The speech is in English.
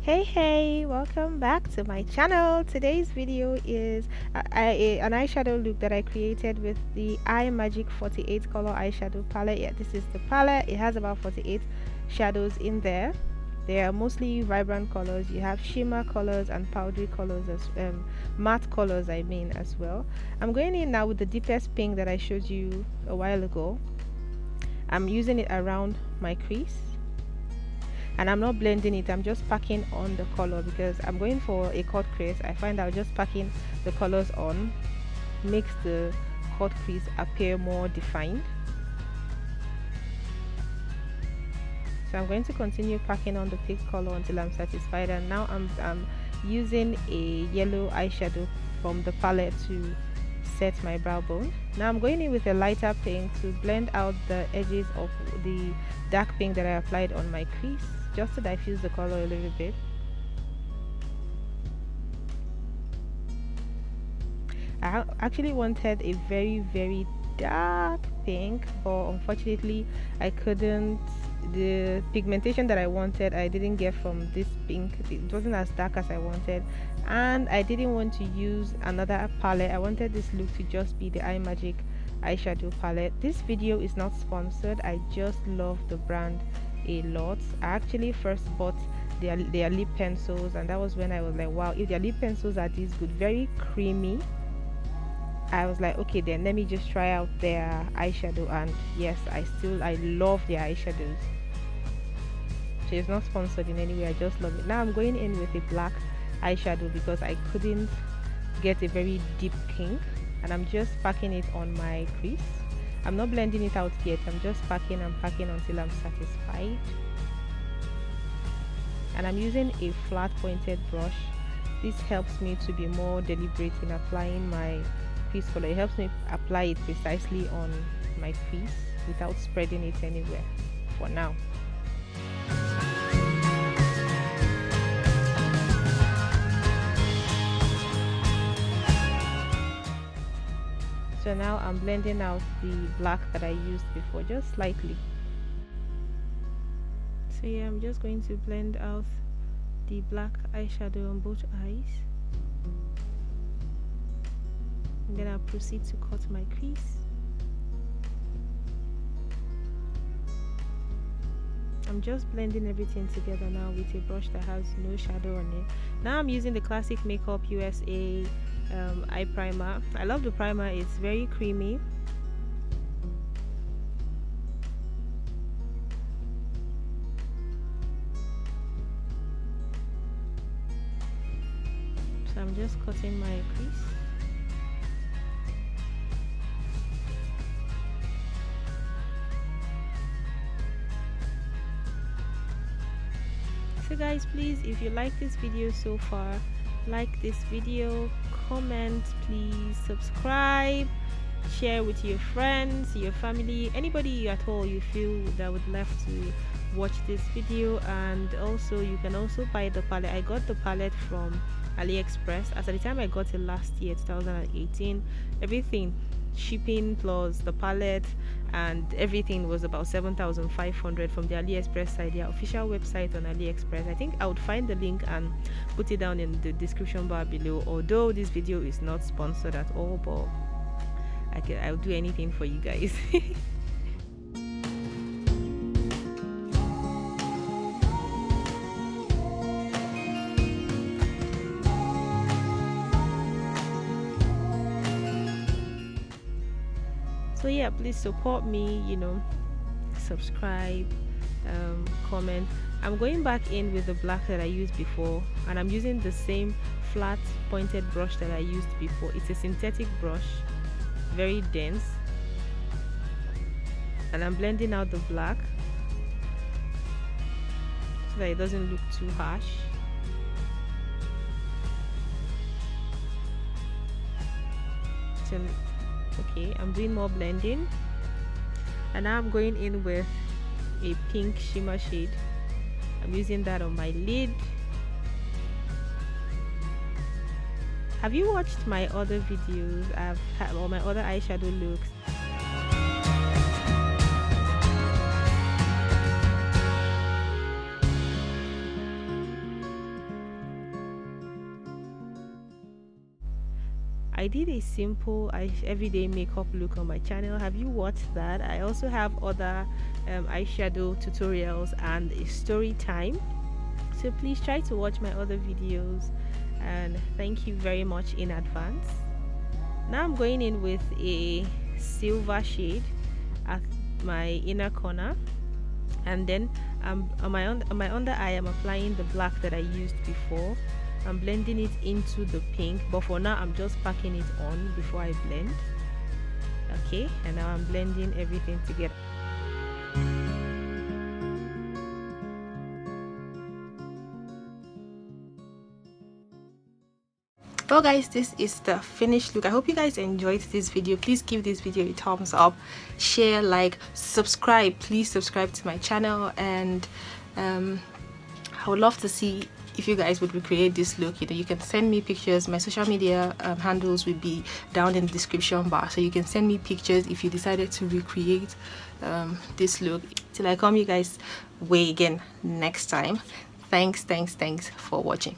Hey, welcome back to my channel. Today's video is an eyeshadow look that I created with the Imagic 48 color eyeshadow palette. Yeah, this is the palette. It has about 48 shadows in there. They are mostly vibrant colors. You have shimmer colors and powdery colors as matte colors I mean as well. I'm going in now with the deepest pink that I showed you a while ago. I'm using it around my crease, and I'm not blending it. I'm just packing on the color because I'm going for a cut crease. I find out just packing the colors on makes the cut crease appear more defined. So I'm going to continue packing on the pink color until I'm satisfied, and now I'm using a yellow eyeshadow from the palette to set my brow bone. Now I'm going in with a lighter pink to blend out the edges of the dark pink that I applied on my crease, just to diffuse the color a little bit. I actually wanted a very dark pink, but unfortunately I couldn't. The pigmentation that I wanted I didn't get from this pink. It wasn't as dark as I wanted, and I didn't want to use another palette. I wanted this look to just be the Imagic eyeshadow palette. This video is not sponsored. I just love the brand a lot. I actually first bought their lip pencils, and that was when I was like, wow, if their lip pencils are this good, very creamy, I was like, okay, then let me just try out their eyeshadow. And yes, I love their eyeshadows. So it's not sponsored in any way, I just love it. Now I'm going in with a black eyeshadow because I couldn't get a very deep pink, and I'm just packing it on my crease. I'm not blending it out yet. I'm just packing and packing until I'm satisfied. And I'm using a flat pointed brush. This helps me to be more deliberate in applying my crease color. It helps me apply it precisely on my crease without spreading it anywhere for now. So now I'm blending out the black that I used before, just slightly. So yeah, I'm just going to blend out the black eyeshadow on both eyes, and then I'll proceed to cut my crease. I'm just blending everything together now with a brush that has no shadow on it. Now I'm using the Classic Makeup USA eye primer. I love the primer, it's very creamy. So I'm just cutting my crease. So guys, please, if you like this video so far, like this video, comment, please subscribe, share with your friends, your family, anybody at all you feel that would love to watch this video. And also you can also buy the palette. I got the palette from Aliexpress. As at the time I got it last year, 2018, everything, shipping plus the palette and everything, was about 7,500 from the Aliexpress side, their official website on Aliexpress. I think I would find the link and put it down in the description bar below. Although this video is not sponsored at all, but I'll do anything for you guys. So yeah, please support me, subscribe, comment. I'm going back in with the black that I used before, and I'm using the same flat pointed brush that I used before. It's a synthetic brush, very dense, and I'm blending out the black so that it doesn't look too harsh. So okay, I'm doing more blending, and now I'm going in with a pink shimmer shade. I'm using that on my lid. Have you watched my other videos I've had, or my other eyeshadow looks? I did a simple everyday makeup look on my channel. Have you watched that? I also have other eyeshadow tutorials and a story time, so please try to watch my other videos, and thank you very much in advance. Now I'm going in with a silver shade at my inner corner, and then on my under eye I'm applying the black that I used before. I'm blending it into the pink, but for now I'm just packing it on before I blend. Okay, and now I'm blending everything together. Well guys, this is the finished look. I hope you guys enjoyed this video. Please give this video a thumbs up, share, like, subscribe. Please subscribe to my channel, and I would love to see if you guys would recreate this look. You know, you can send me pictures. My social media handles will be down in the description bar, so you can send me pictures if you decided to recreate this look. Till I come you guys way again next time. Thanks for watching.